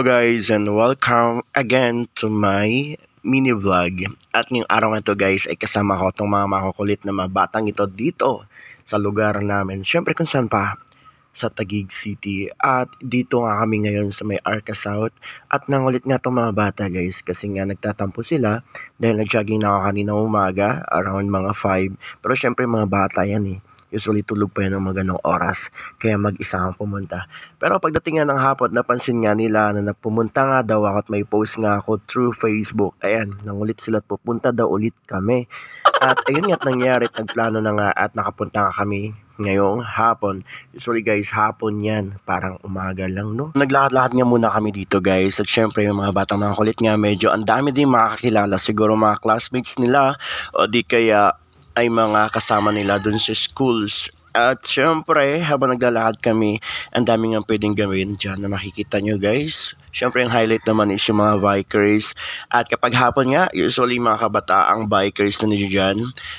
guys and welcome again to my mini vlog. At ngayong araw na ito guys ay kasama ko itong mga makukulit na mga batang ito dito sa lugar namin. Siyempre kung saan pa, sa Taguig City. At dito nga kami ngayon sa may Arca South. At nangulit nga itong mga bata guys kasi nga nagtatampo sila dahil nag-jogging na ako kanina umaga around mga 5. Pero siyempre mga bata yan eh. Usually tulog pa yan ng magandang oras. Kaya mag-isa kang pumunta. Pero pagdating nga ng hapon, napansin nga nila na pumunta nga daw ako at may post nga ako through Facebook. Ayan, nangulit sila at pupunta daw ulit kami. At ayun nga't nangyari at nagplano na nga at nakapunta nga kami ngayong hapon. Usually guys, hapon yan. Parang umaga lang, no? Naglakad-lakad nga muna kami dito guys. At syempre yung mga batang mga kulit nga medyo ang dami din makakilala. Siguro mga classmates nila o di kaya ay mga kasama nila dun sa schools. At syempre, habang naglalakad kami, ang dami nga pwedeng gawin dyan na makikita nyo guys. Syempre, ang highlight naman is yung mga bikers. At kapag hapon nga, usually mga kabataang bikers na nyo dyan.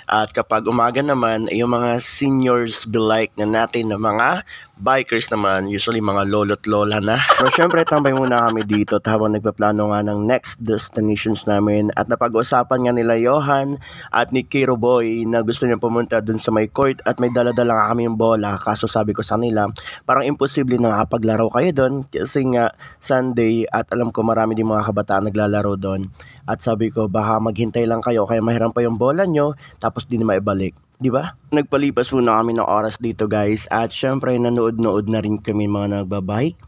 At kapag umaga naman, yung mga seniors belike na natin na mga bikers naman, usually mga lolo't lola na. Pero syempre, tambay muna kami dito habang nagpaplano nga ng next destinations namin. At napag-usapan nga nila Johan at ni Kiro Boy na gusto niya pumunta dun sa may court at may dala-dala nga kami yung bola. Kaso sabi ko sa nila, parang imposible na nakapaglaro kayo dun kasi nga Sunday at alam ko marami din mga kabataan naglalaro doon. At sabi ko baka maghintay lang kayo kaya mahiram pa yung bola nyo tapos di na maibalik. Di ba? Nagpalipas muna kami ng oras dito guys at syempre nanood-nood na rin kami mga nagbabike.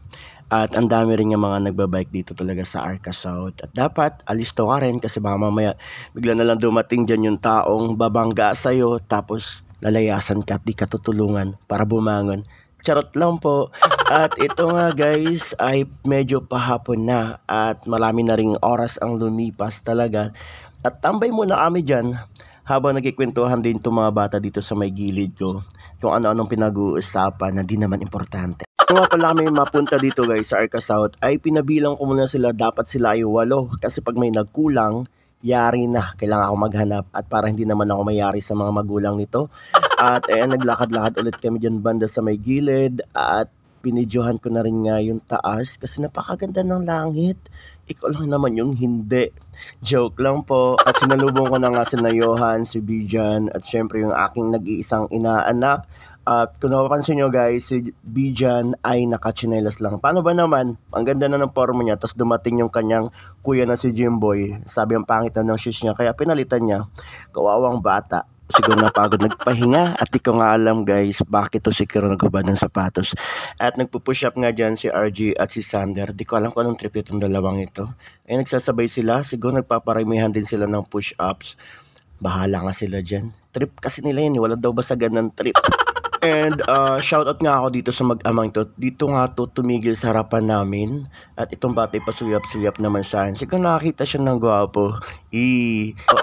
At ang dami rin yung mga nagbabike dito talaga sa Arca South. At dapat alisto ka rin kasi baka mamaya bigla na lang dumating dyan yung taong babangga sa'yo tapos lalayasan ka at di ka tutulungan para bumangon. Charot lang po. At ito nga guys ay medyo pahapon na at marami na ring oras ang lumipas talaga. At tambay muna kami dyan habang nagkikwentuhan din itong mga bata dito sa may gilid ko kung ano-anong pinag-uusapan na di naman importante. Kung nga pala kami mapunta dito guys sa Arca South ay pinabilang ko muna sila, dapat sila ay 8 kasi pag may nagkulang yari na, kailangan ako maghanap at para hindi naman ako mayari sa mga magulang nito. At ayan, naglakad-lakad ulit kami dyan banda sa may gilid at binidyohan ko na rin nga yung taas kasi napakaganda ng langit. Ikaw lang naman yung hindi. Joke lang po. At sinalubong ko na nga si Johan, si Bijan at syempre yung aking nag-iisang inaanak. At kung napapansin nyo guys, si Bijan ay nakachinelas lang. Paano ba naman? Ang ganda na ng forma niya. Tapos dumating yung kanyang kuya na si Jimboy. Sabi ang pangit na ng shoes niya. Kaya pinalitan niya. Kawawang bata. Siguro napagod nagpahinga. At di ko nga alam guys bakit to si Kiro nagbabad ng sapatos. At nagpupush up nga dyan si RG at si Sander. Di ko alam kung anong trip itong dalawang ito. Ay nagsasabay sila. Siguro nagpaparamihan din sila ng push ups. Bahala nga sila dyan. Trip kasi nila yun. Wala daw basagan ng trip. And shoutout nga ako dito sa mag-amang to. Dito nga to tumigil sa harapan namin. At itong batay pa suyap-suyap naman sa akin. Siguro nakakita siya ng gwapo.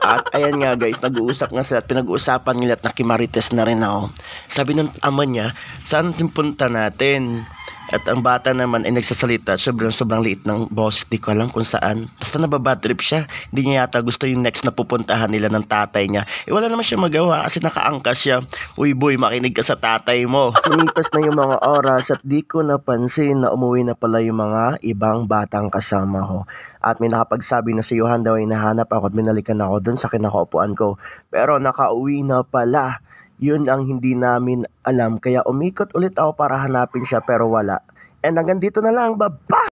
At ayan nga guys, nag-uusap nga sila at pinag-uusapan nila at nakimarites na rin ako. Sabi ng ama niya, saan punta natin? At ang bata naman ay nagsasalita, sobrang liit ng boss, di ko alam kung saan. Basta nababad trip siya, hindi niya yata gusto yung next na pupuntahan nila ng tatay niya. Wala naman siya magawa kasi nakaangkas siya. Uy boy, makinig ka sa tatay mo. Lumipas na yung mga oras at di ko napansin na umuwi na pala yung mga ibang batang kasama ko. At may nakapagsabi na si Johan daw ay nahanap ako at binalikan ako dun sa kinakaupuan ko. Pero nakauwi na pala. Yun ang hindi namin alam. Kaya umikot ulit ako para hanapin siya pero wala. And hanggang dito na lang. Bye-bye!